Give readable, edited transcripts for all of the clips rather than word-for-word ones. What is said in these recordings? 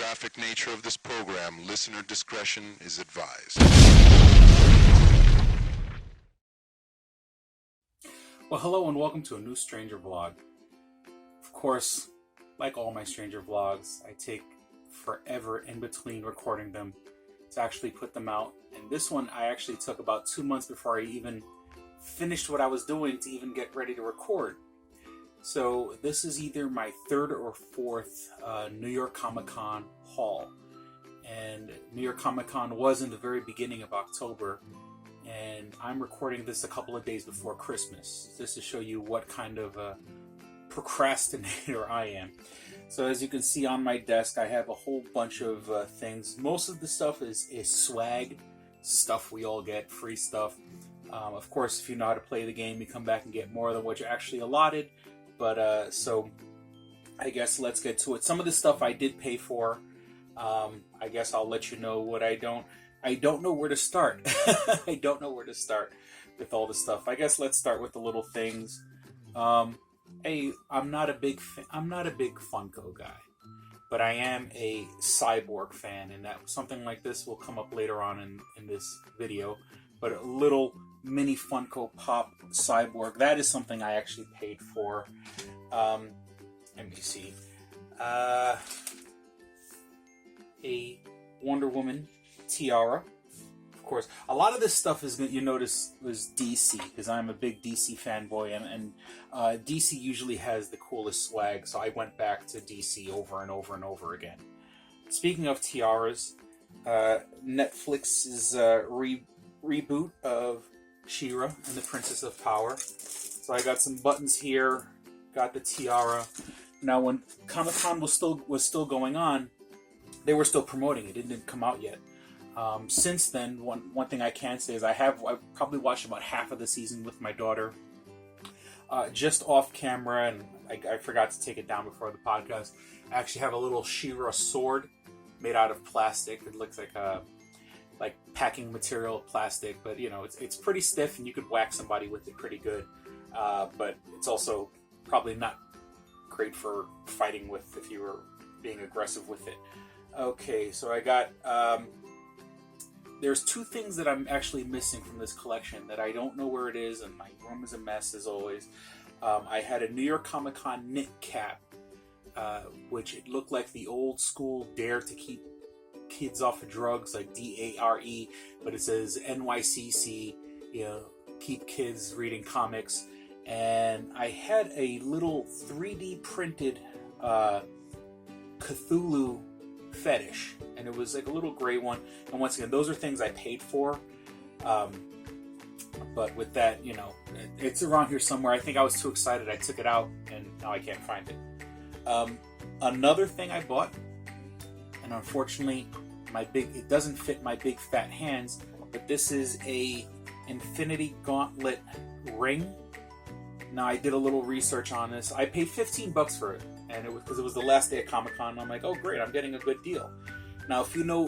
graphic nature of this program, listener discretion is advised. Well, hello and welcome to a new Stranger Vlog. Of course, like all my Stranger Vlogs, I take forever in between recording them to actually put them out. And this one I actually took about 2 months before I even finished what I was doing to even get ready to record. So this is either my third or fourth New York Comic Con haul. And New York Comic Con was in the very beginning of October. And I'm recording this a couple of days before Christmas, just to show you what kind of a procrastinator I am. So as you can see on my desk, I have a whole bunch of things. Most of the stuff is swag, stuff we all get, free stuff. Of course, if you know how to play the game, you come back and get more than what you're actually allotted. But so I guess let's get to it. Some of the stuff I did pay for. I guess I'll let you know what I don't know where to start. I don't know where to start with all the stuff. I guess let's start with the little things. Hey, I'm not a big Funko guy, but I am a Cyborg fan, and that something like this will come up later on in this video. But a little mini Funko Pop Cyborg, that is something I actually paid for. Let me see. A Wonder Woman tiara. Of course, a lot of this stuff is, you notice, was DC, because I'm a big DC fanboy, and DC usually has the coolest swag, so I went back to DC over and over and over again. Speaking of tiaras, Netflix's reboot of She-Ra and the Princess of Power. So I got some buttons here, got the tiara. Now, when Comic-Con was still going on, they were still promoting it. It didn't come out yet. Since then, one thing I can say is I've probably watched about half of the season with my daughter, just off camera, and I forgot to take it down before the podcast. I actually have a little She-Ra sword made out of plastic. It looks like packing material plastic, but you know, it's pretty stiff, and you could whack somebody with it pretty good. But it's also probably not great for fighting with if you were being aggressive with it. Okay, so I got. There's two things that I'm actually missing from this collection that I don't know where it is, and my room is a mess as always. I had a New York Comic Con knit cap, which it looked like the old school Dare to Keep Kids Off of Drugs, like DARE, but it says NYCC, you know, keep kids reading comics. And I had a little 3D printed Cthulhu fetish, and it was like a little gray one, and once again, those are things I paid for, but with that, you know, it's around here somewhere. I think I was too excited, I took it out, and now I can't find it. Another thing I bought, and unfortunately it doesn't fit my big fat hands, but this is a Infinity Gauntlet ring. Now, I did a little research on this. I paid $15 for it, and it was because it was the last day of Comic-Con. I'm like, oh great, I'm getting a good deal. Now, if you go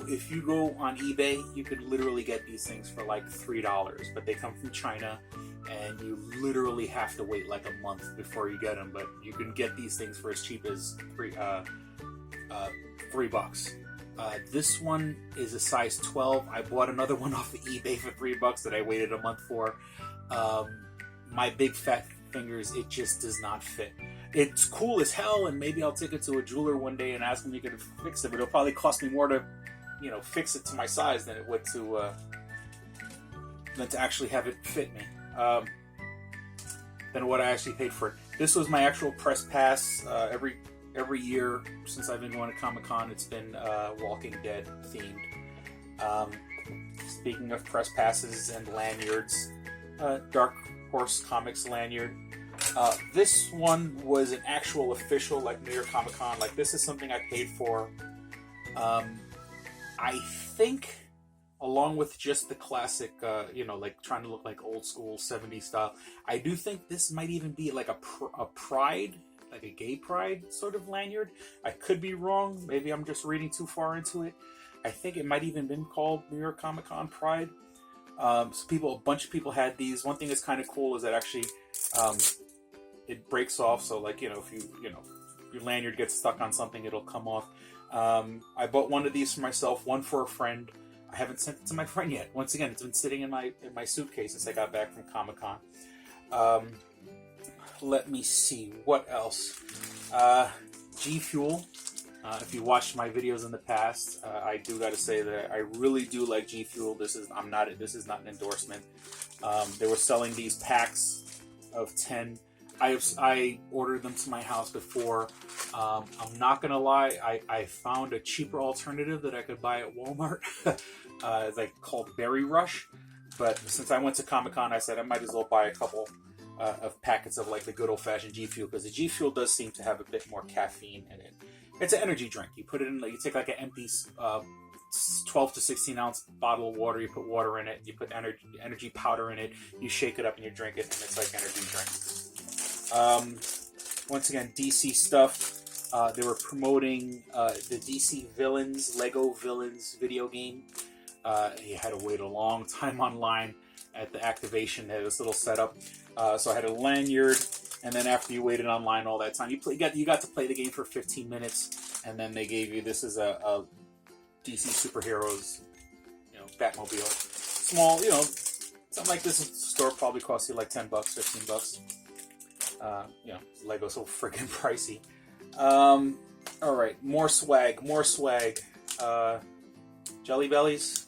on eBay, you could literally get these things for like $3, but they come from China, and you literally have to wait like a month before you get them. But you can get these things for as cheap as $3. This one is a size 12. I bought another one off of eBay for $3 that I waited a month for. My big fat fingers, it just does not fit. It's cool as hell, and maybe I'll take it to a jeweler one day and ask him if he could fix it, but it'll probably cost me more to, you know, fix it to my size than it would to actually have it fit me. Than what I actually paid for it. This was my actual press pass. Every year since I've been going to Comic-Con, it's been Walking Dead themed. Speaking of press passes and lanyards, Dark Horse Comics lanyard. This one was an actual official, like, New York Comic Con. Like, this is something I paid for. I think, along with just the classic, you know, like trying to look like old school 70s style, I do think this might even be like a pride, like a gay pride sort of lanyard. I could be wrong. Maybe I'm just reading too far into it. I think it might even been called New York Comic Con Pride. So a bunch of people had these. One thing that's kind of cool is that actually it breaks off. So, like, if your lanyard gets stuck on something, it'll come off. I bought one of these for myself, one for a friend. I haven't sent it to my friend yet. Once again, it's been sitting in my suitcase since I got back from Comic-Con. Let me see what else. G Fuel. If you watched my videos in the past, I do got to say that I really do like G Fuel. This is not an endorsement. They were selling these packs of 10. I ordered them to my house before. I'm not gonna lie, I found a cheaper alternative that I could buy at Walmart. It's like called Berry Rush. But since I went to Comic-Con, I said I might as well buy a couple of packets of like the good old-fashioned G Fuel, because the G Fuel does seem to have a bit more caffeine in it. It's an energy drink. You put it in, you take like an empty 12 to 16 ounce bottle of water, you put water in it, you put energy powder in it, you shake it up and you drink it, and it's like energy drink. Once again, DC stuff. They were promoting the DC Villains, Lego Villains video game. You had to wait a long time online at the activation. They had this little setup. So I had a lanyard, and then after you waited online all that time, you got to play the game for 15 minutes, and then they gave you, this is a DC superheroes, Batmobile. Small, something like this store probably costs you like $10, $15. Lego's so freaking pricey. All right, more swag. Jelly Bellies,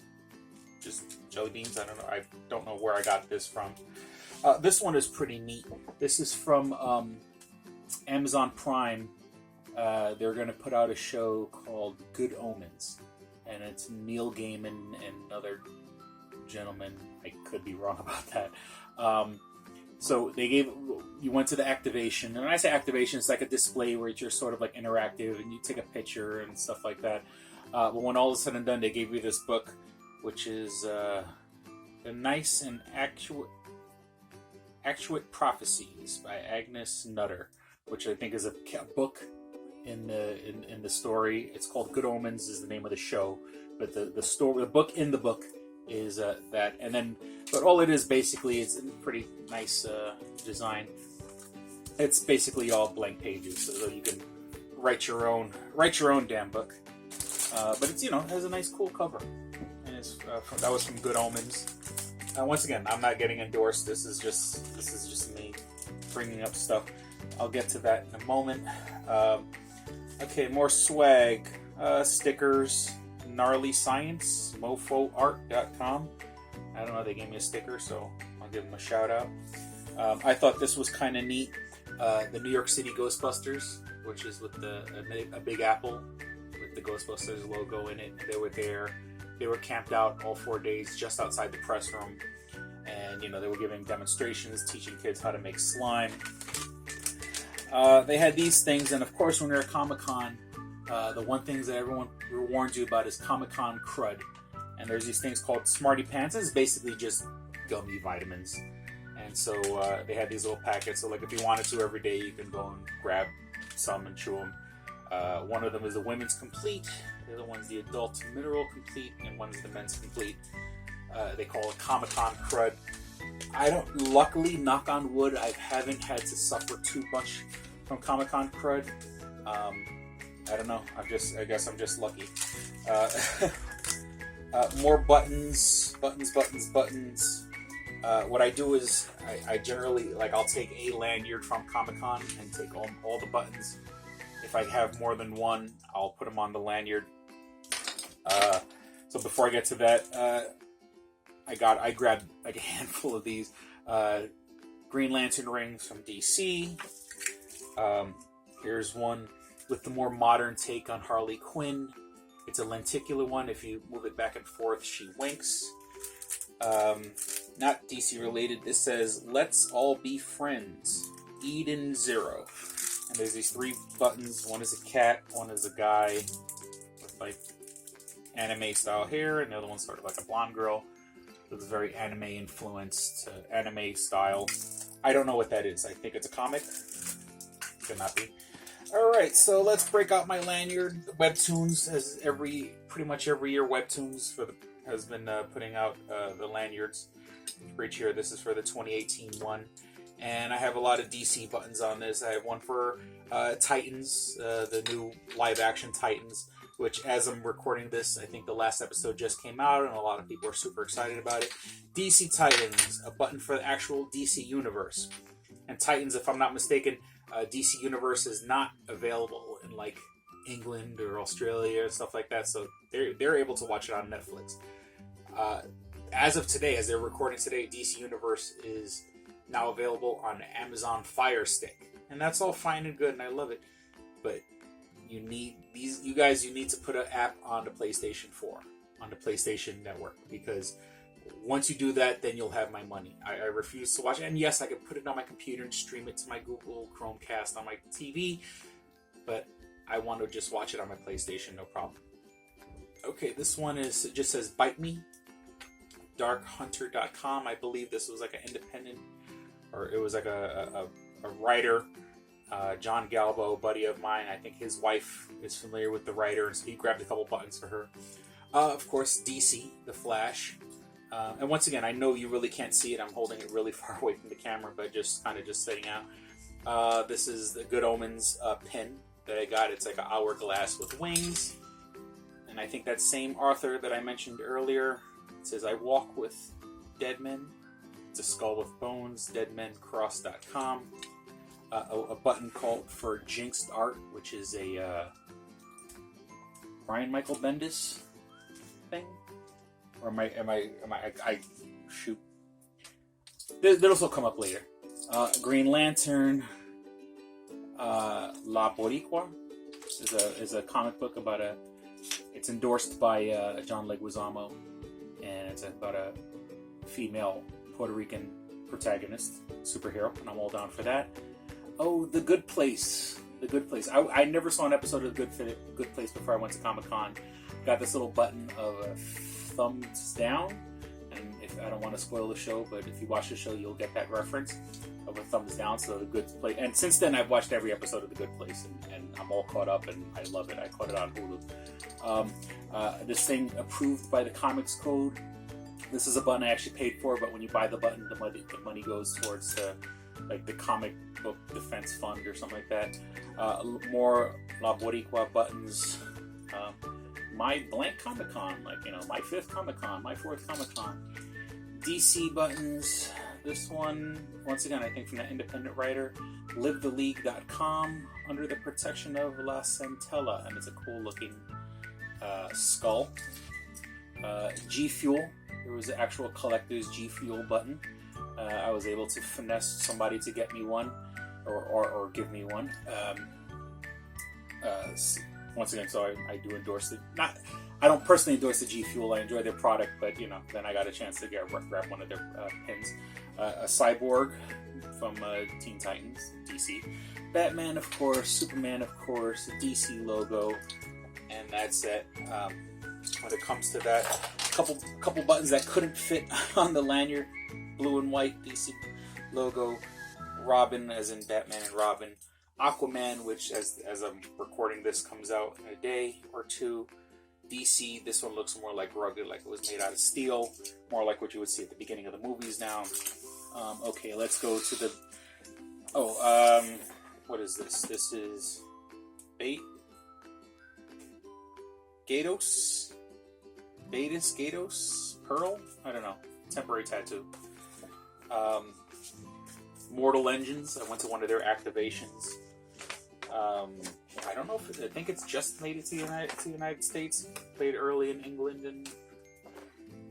just jelly beans. I don't know where I got this from. This one is pretty neat. This is from Amazon Prime. They're going to put out a show called Good Omens, and it's Neil Gaiman and another gentleman. I could be wrong about that. So you went to the activation, and when I say activation, it's like a display where you're sort of like interactive, and you take a picture and stuff like that. But when all is said and done, they gave you this book, which is The Nice and Actuate Prophecies by Agnes Nutter, which I think is a book in the story. It's called Good Omens is the name of the show, but the book in the book is that, and then, but all it is basically, it's a pretty nice design. It's basically all blank pages, so you can write your own damn book. But it's, it has a nice cool cover, and that was from Good Omens. Once again, I'm not getting endorsed. This is just me bringing up stuff. I'll get to that in a moment. Okay, more swag, stickers. Gnarly Science, mofoart.com. I don't know, they gave me a sticker, so I'll give them a shout out. I thought this was kind of neat. The New York City Ghostbusters, which is with a big apple with the Ghostbusters logo in it. They were there. They were camped out all 4 days just outside the press room. And, they were giving demonstrations, teaching kids how to make slime. They had these things, and of course when you're at Comic-Con, the one things that everyone warns you about is Comic-Con crud. And there's these things called Smarty Pants. It's basically just gummy vitamins. And so they had these little packets. So like if you wanted to every day, you can go and grab some and chew them. One of them is the Women's Complete. The other one's the Adult Mineral Complete. And one's the Men's Complete. They call it Comic-Con crud. Luckily, knock on wood, I haven't had to suffer too much from Comic-Con crud. I don't know. I guess I'm just lucky. More buttons. What I do is I generally, I'll take a lanyard from Comic-Con and take all the buttons. If I have more than one, I'll put them on the lanyard. So before I get to that, I grabbed like a handful of these Green Lantern rings from DC. Here's one with the more modern take on Harley Quinn. It's a lenticular one. If you move it back and forth, she winks. Not DC related. This says, "Let's all be friends. Eden Zero." And there's these 3 buttons. One is a cat, one is a guy with like anime style hair, and the other one's sort of like a blonde girl. It's very anime influenced, anime style. I don't know what that is. I think it's a comic. Could not be. Alright, so let's break out my lanyard. Webtoons, as pretty much every year, Webtoons has been putting out the lanyards for each year. This is for the 2018 one. And I have a lot of DC buttons on this. I have one for Titans, the new live-action Titans. which as I'm recording this, I think the last episode just came out and a lot of people are super excited about it. DC Titans, a button for the actual DC Universe. And Titans, if I'm not mistaken, DC Universe is not available in like England or Australia and stuff like that, so they're able to watch it on Netflix. As of today, as they're recording today, DC Universe is now available on Amazon Fire Stick, and that's all fine and good, and I love it. But you need to put an app on the PlayStation 4, on the PlayStation Network, because once you do that, then you'll have my money. I refuse to watch it, and yes, I can put it on my computer and stream it to my Google Chromecast on my TV, but I want to just watch it on my PlayStation, no problem. Okay, this one just says Bite Me, darkhunter.com. I believe this was like an independent, or it was like a writer, John Galbo, buddy of mine. I think his wife is familiar with the writer, and so he grabbed a couple buttons for her. Of course, DC, The Flash. And once again, I know you really can't see it. I'm holding it really far away from the camera, but just kind of just sitting out. This is the Good Omens pin that I got. It's like an hourglass with wings. And I think that same author that I mentioned earlier, it says, I walk with dead men. It's a skull with bones, deadmencross.com. A button called for Jinxed Art, which is a Brian Michael Bendis thing. Or am I shoot. That'll also come up later. Green Lantern, La Boricua is a comic book about it's endorsed by John Leguizamo, and it's about a female Puerto Rican protagonist, superhero, and I'm all down for that. Oh, The Good Place. The Good Place. I never saw an episode of The Good Place before I went to Comic-Con. Got this little button of thumbs down, and if I don't want to spoil the show, but if you watch the show, you'll get that reference of a thumbs down. So The Good Place, and since then I've watched every episode of The Good Place, and I'm all caught up, and I love it. I caught it on Hulu. This thing approved by the Comics Code. This is a button I actually paid for, but when you buy the button, the money goes towards the comic book defense fund or something like that. More La Boricua buttons. My blank Comic-Con, my 5th Comic-Con, my 4th Comic-Con. DC buttons. This one, once again, I think from the independent writer, livetheleague.com, under the protection of La Centella, and it's a cool looking skull. G Fuel, there was an actual collector's G Fuel button. I was able to finesse somebody to get me one, or give me one. Once again, so I do endorse it. I don't personally endorse the G Fuel. I enjoy their product, but then I got a chance to grab one of their pins. A Cyborg from Teen Titans, DC. Batman, of course. Superman, of course. The DC logo, and that's it. When it comes to that, a couple buttons that couldn't fit on the lanyard. Blue and white DC logo. Robin, as in Batman and Robin. Aquaman, which as I'm recording this comes out in a day or two. DC, this one looks more like rugged, like it was made out of steel, more like what you would see at the beginning of the movies now. Okay, let's go to the... what is this? This is... Gatos? Pearl? I don't know. Temporary tattoo. Mortal Engines. I went to one of their activations. I don't know I think it's just made it to the United States. Played early in England, and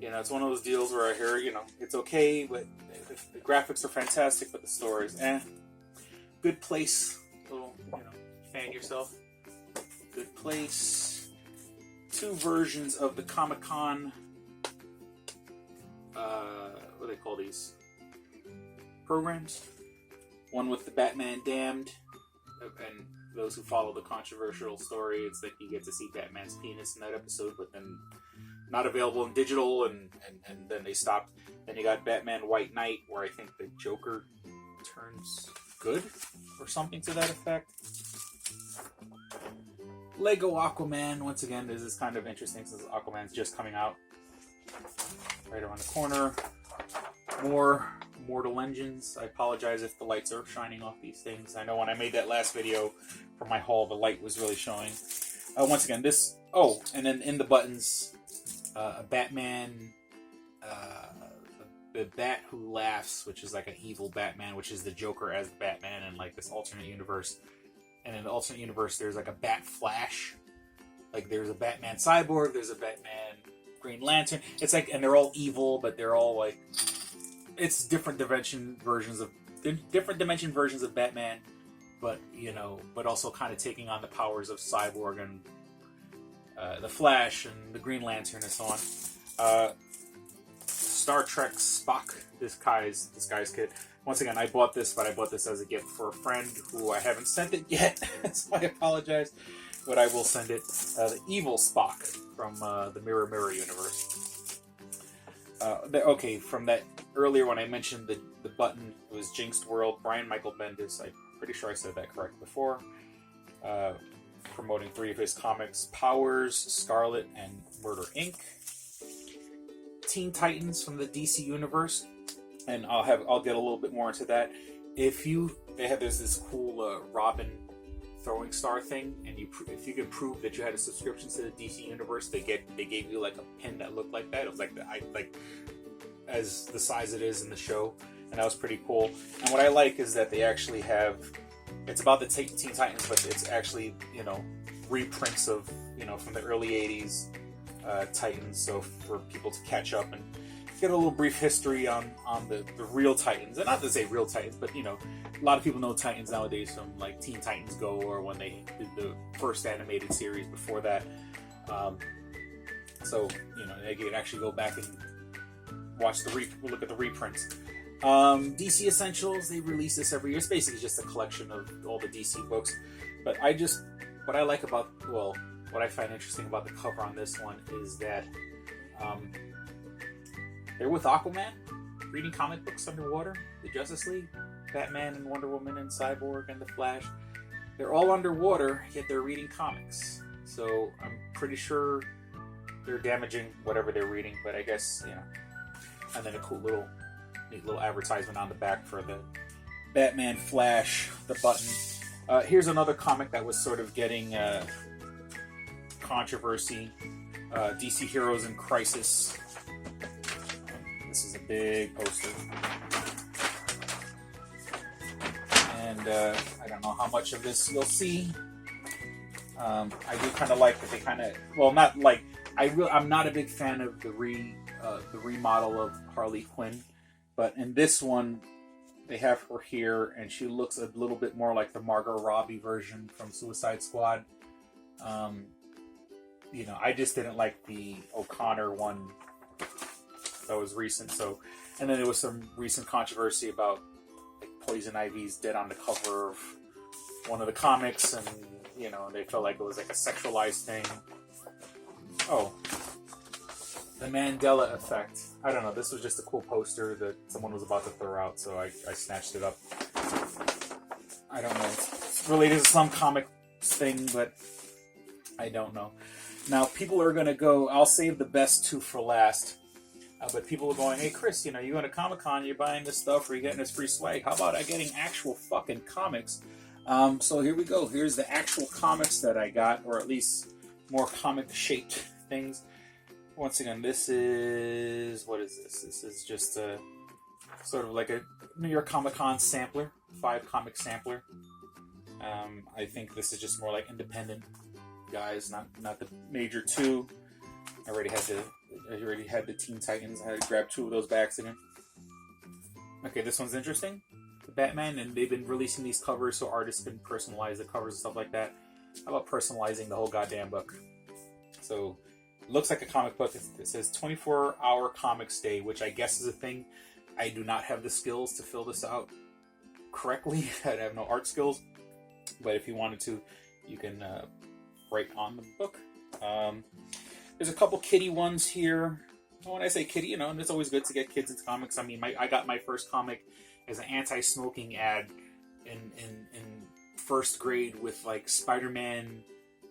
it's one of those deals where I hear it's okay, but the graphics are fantastic, but the story is Good Place. Little fan yourself. Good Place. 2 versions of the Comic-Con. What do they call these? Programs. One with the Batman Damned, and those who follow the controversial story, it's like you get to see Batman's penis in that episode, but then not available in digital, and then they stopped. Then you got Batman White Knight, where I think the Joker turns good, or something to that effect. Lego Aquaman, once again, this is kind of interesting since Aquaman's just coming out. Right around the corner. More Mortal Engines. I apologize if the lights are shining off these things. I know when I made that last video for my haul, the light was really showing. Once again, this. Oh, and then in the buttons, a Batman, the Bat Who Laughs, which is like an evil Batman, which is the Joker as Batman in like this alternate universe. And in the alternate universe, there's like a Bat Flash. Like there's a Batman Cyborg, there's a Batman Green Lantern. It's like, and they're all evil, but they're all like, it's different dimension versions of Batman, but but also kind of taking on the powers of Cyborg and the Flash and the Green Lantern and so on. Star Trek Spock, this guy's kid. Once again, I bought this as a gift for a friend who I haven't sent it yet, so I apologize, but I will send it. The evil Spock from the Mirror Mirror universe. Okay, from that earlier when I mentioned the button, it was Jinxed World, Brian Michael Bendis. I'm pretty sure I said that correct before. Promoting 3 of his comics: Powers, Scarlet, and Murder Inc. Teen Titans from the DC universe, and I'll get a little bit more into that. There's this cool Robin throwing star thing, and if you could prove that you had a subscription to the DC universe, they gave you like a pin that looked like that. It was like as the size it is in the show, and that was pretty cool. And what I like is that they actually have, it's about the Teen Titans, but it's actually reprints of from the early '80s Titans, so for people to catch up and get a little brief history on the real Titans. And not to say real Titans, but a lot of people know Titans nowadays from like Teen Titans Go, or when they did the first animated series before that. So they can actually go back and watch look at the reprints. DC Essentials, they release this every year. It's basically just a collection of all the DC books. But what I find interesting about the cover on this one is that they're with Aquaman, reading comic books underwater. The Justice League, Batman and Wonder Woman and Cyborg and the Flash, they're all underwater, yet they're reading comics. So I'm pretty sure they're damaging whatever they're reading, but I guess, And then a neat little advertisement on the back for the Batman Flash, the button. Here's another comic that was sort of getting controversy. DC Heroes in Crisis. This is a big poster. And I don't know how much of this you'll see. I do kind of like that they kind of, not like, I'm not a big fan of the remodel of Harley Quinn, but in this one, they have her here, and she looks a little bit more like the Margot Robbie version from Suicide Squad. I just didn't like the O'Connor one that was recent. So, and then there was some recent controversy about like Poison Ivy's dead on the cover of one of the comics, and they felt like it was like a sexualized thing. Oh, the Mandela Effect. I don't know. This was just a cool poster that someone was about to throw out, so I snatched it up. I don't know. It's related to some comic thing, but I don't know. Now, people are going to go, I'll save the best two for last, but people are going, hey, Chris, you go to Comic-Con, you're buying this stuff, or you're getting this free swag. How about getting actual fucking comics? So here we go. Here's the actual comics that I got, or at least more comic-shaped things. Once again, this is, what is this? This is just a sort of like a New York Comic-Con sampler, 5-comic sampler. I think this is just more like independent guys, not the major two. I already had the Teen Titans. I had to grab 2 of those bags again. Okay, this one's interesting. The Batman, and they've been releasing these covers so artists can personalize the covers and stuff like that. How about personalizing the whole goddamn book? So, it looks like a comic book. It says 24-hour comics day, which I guess is a thing. I do not have the skills to fill this out correctly. I have no art skills. But if you wanted to, you can write on the book. There's a couple kiddie ones here. When I say kiddie, it's always good to get kids into comics. I mean, I got my first comic as an anti-smoking ad in first grade with like Spider-Man.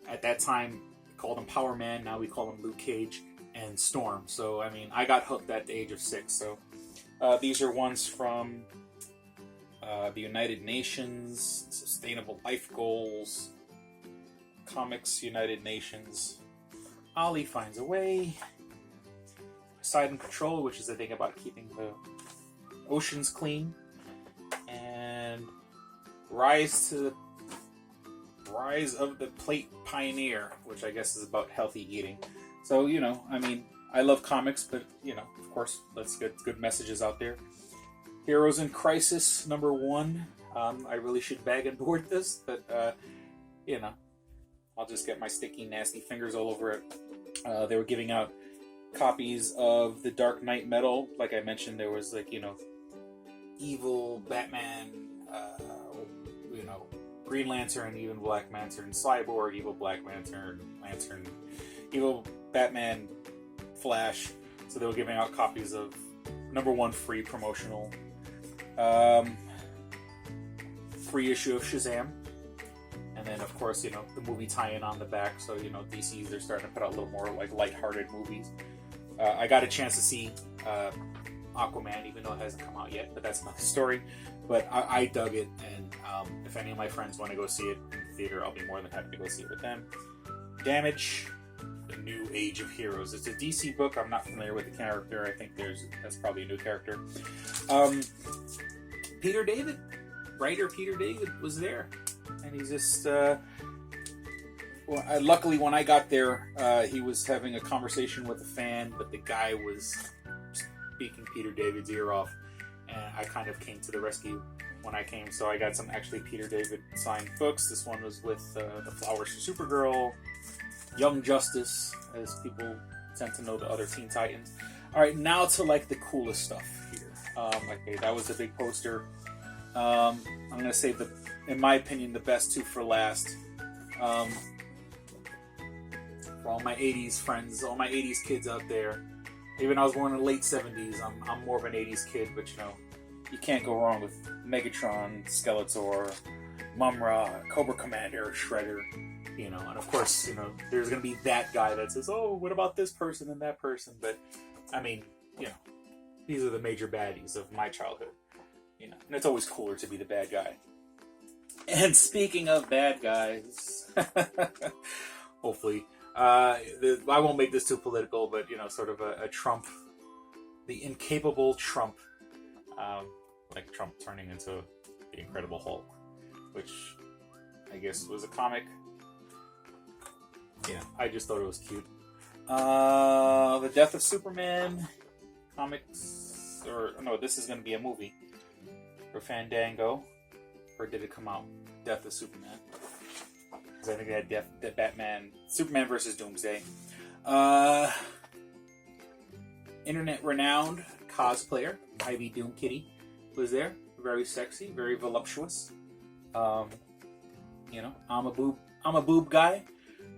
At that time, we called him Power Man. Now we call him Luke Cage and Storm. So, I mean, I got hooked at the age of 6. So, these are ones from the United Nations, Sustainable Life Goals, Comics United Nations. Ollie finds a way. Poseidon Patrol, which is the thing about keeping the oceans clean. And Rise of the Plate Pioneer, which I guess is about healthy eating. So, you know, I mean, I love comics, but, you know, of course, let's get good messages out there. Heroes in Crisis, #1. I really should bag and board this, but, you know, I'll just get my sticky, nasty fingers all over it. They were giving out copies of the Dark Knight Metal. Like I mentioned, there was, like, you know, evil Batman, you know, Green Lantern, even Black Lantern, Cyborg, evil Black Lantern, evil Batman, Flash. So they were giving out copies of #1 free promotional, free issue of Shazam. And then, of course, you know, the movie tie-in on the back. So, you know, DC's, they're starting to put out a little more, like, lighthearted movies. I got a chance to see Aquaman, even though it hasn't come out yet, but that's another story. But I dug it, and if any of my friends want to go see it in the theater, I'll be more than happy to go see it with them. Damage, The New Age of Heroes. It's a DC book. I'm not familiar with the character. I think that's probably a new character. Peter David, writer Peter David, was there. And he's just, luckily when I got there, he was having a conversation with a fan, but the guy was speaking Peter David's ear off, and I kind of came to the rescue when I came. So I got some actually Peter David signed books. This one was with The Flowers for Supergirl, Young Justice, as people tend to know the other Teen Titans. All right, now to like the coolest stuff here. Okay, that was a big poster. I'm gonna save in my opinion, the best two for last. For all my 80s friends, all my 80s kids out there. Even though I was born in the late 70s, I'm more of an 80s kid, but, you know, you can't go wrong with Megatron, Skeletor, Mumra, Cobra Commander, Shredder, you know. And, of course, you know, there's going to be that guy that says, oh, what about this person and that person? But, I mean, you know, these are the major baddies of my childhood, you know. And it's always cooler to be the bad guy. And speaking of bad guys, hopefully, I won't make this too political, but, you know, sort of a Trump, the incapable Trump, like Trump turning into the Incredible Hulk, which I guess was a comic. Yeah, I just thought it was cute. The Death of Superman comics, or no, this is going to be a movie for Fandango. Or did it come out? Death of Superman. Because I think they had Batman, Superman versus Doomsday. Internet renowned cosplayer Ivy Doom Kitty was there. Very sexy, very voluptuous. You know, I'm a boob guy,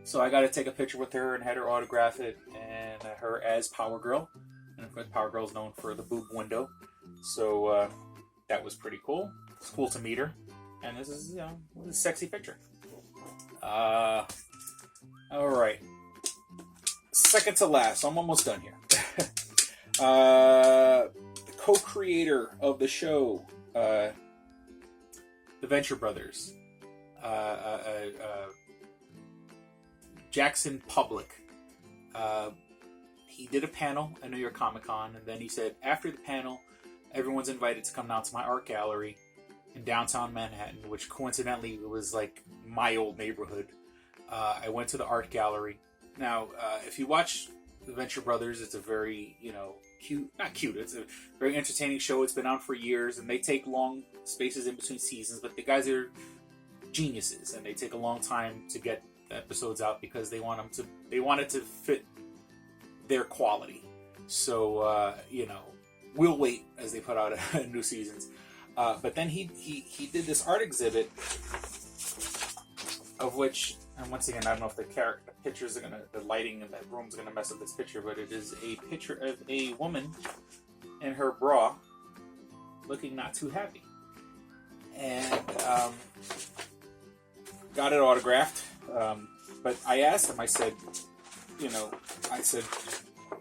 so I got to take a picture with her and had her autograph it, and her as Power Girl. And of course, Power Girl's known for the boob window, so that was pretty cool. It's cool to meet her. And this is, you know, a sexy picture. All right. Second to last. I'm almost done here. The co-creator of the show, the Venture Brothers, Jackson Public. He did a panel at New York Comic Con, and then he said, after the panel, everyone's invited to come down to my art gallery in downtown Manhattan, which coincidentally was like my old neighborhood. I went to the art gallery. Now, if you watch The Venture Brothers, it's a very, you know, not cute, it's a very entertaining show. It's been on for years, and they take long spaces in between seasons, but the guys are geniuses, and they take a long time to get the episodes out because they want it to fit their quality. So, you know, we'll wait as they put out new seasons. But then he did this art exhibit, of which, and once again, I don't know if the pictures are the lighting in that room's gonna mess up this picture, but it is a picture of a woman in her bra, looking not too happy, and got it autographed. But I asked him, I said,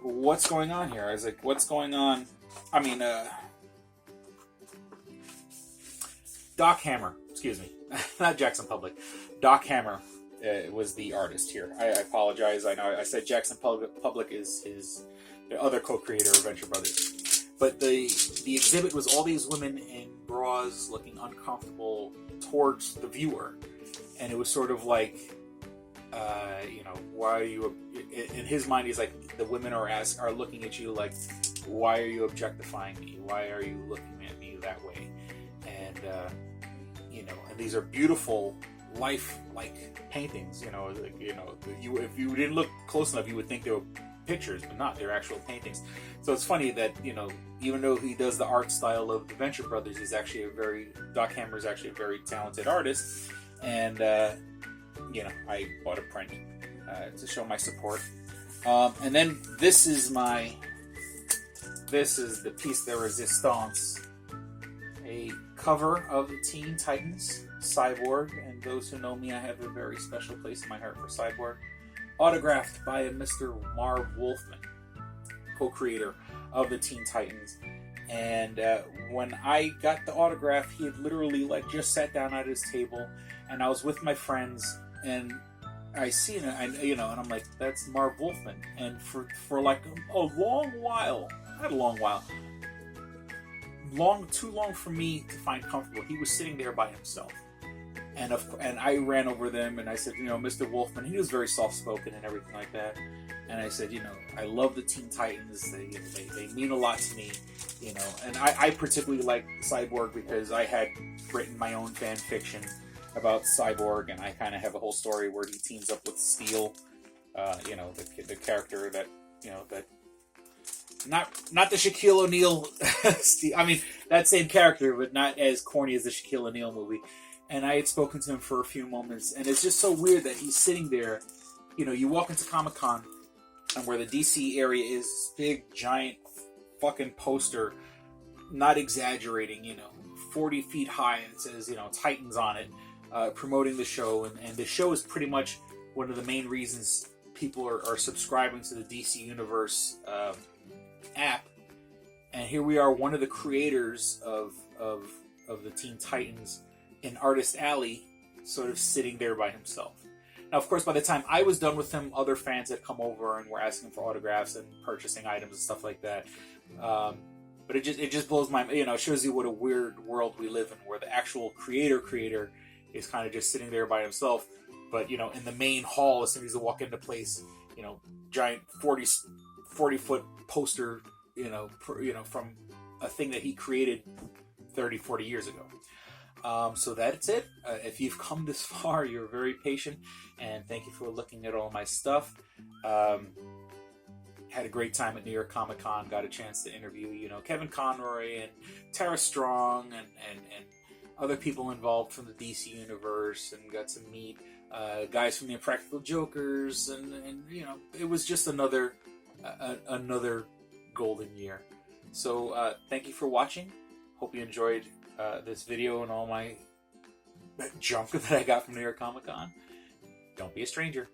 what's going on here? I was like, what's going on? I mean, Doc Hammer, excuse me, not Jackson Public. Doc Hammer was the artist here. I apologize. I know I said Jackson Public is the other co-creator of Venture Brothers. But the exhibit was all these women in bras looking uncomfortable towards the viewer. And it was sort of like, why are you... In his mind, he's like, the women are looking at you like, why are you objectifying me? Why are you looking at me that way? And, and these are beautiful, life-like paintings. If you didn't look close enough, you would think they were pictures, but not. They're actual paintings. So it's funny that, even though he does the art style of the Venture Brothers, Doc Hammer is actually a very talented artist. And, I bought a print to show my support. And then this is the piece de resistance, a cover of the Teen Titans, Cyborg, and those who know me, I have a very special place in my heart for Cyborg, autographed by a Mr. Marv Wolfman, co-creator of the Teen Titans. And when I got the autograph, he had literally just sat down at his table, and I was with my friends, and I see it, and I'm like, that's Marv Wolfman. And for like a long while, not a long while, too long for me to find comfortable, he was sitting there by himself. And I ran over them and I said, Mr. Wolfman, he was very soft-spoken and everything like that. And I said, I love the Teen Titans. They mean a lot to me, And I particularly like Cyborg because I had written my own fan fiction about Cyborg, and I kind of have a whole story where he teams up with Steel, the character that, that not the Shaquille O'Neal, I mean, that same character, but not as corny as the Shaquille O'Neal movie. And I had spoken to him for a few moments, and it's just so weird that he's sitting there. You walk into Comic-Con, and where the DC area is, this big, giant, fucking poster, not exaggerating, 40 feet high, and it says, Titans on it, promoting the show, and the show is pretty much one of the main reasons people are subscribing to the DC Universe app. And here we are, one of the creators of the Teen Titans in Artist Alley, sort of sitting there by himself. Now, of course, by the time I was done with him, other fans had come over and were asking for autographs and purchasing items and stuff like that. But it just blows my, it shows you what a weird world we live in, where the actual creator is kind of just sitting there by himself. But, in the main hall, as soon as you walk into place, giant 40-foot poster, from a thing that he created 30, 40 years ago. So that's it. If you've come this far, you're very patient, and thank you for looking at all my stuff. Had a great time at New York Comic Con. Got a chance to interview, Kevin Conroy and Tara Strong and other people involved from the DC universe, and got to meet guys from the Impractical Jokers, and it was just another golden year. So thank you for watching. Hope you enjoyed this video and all my junk that I got from New York Comic Con. Don't be a stranger.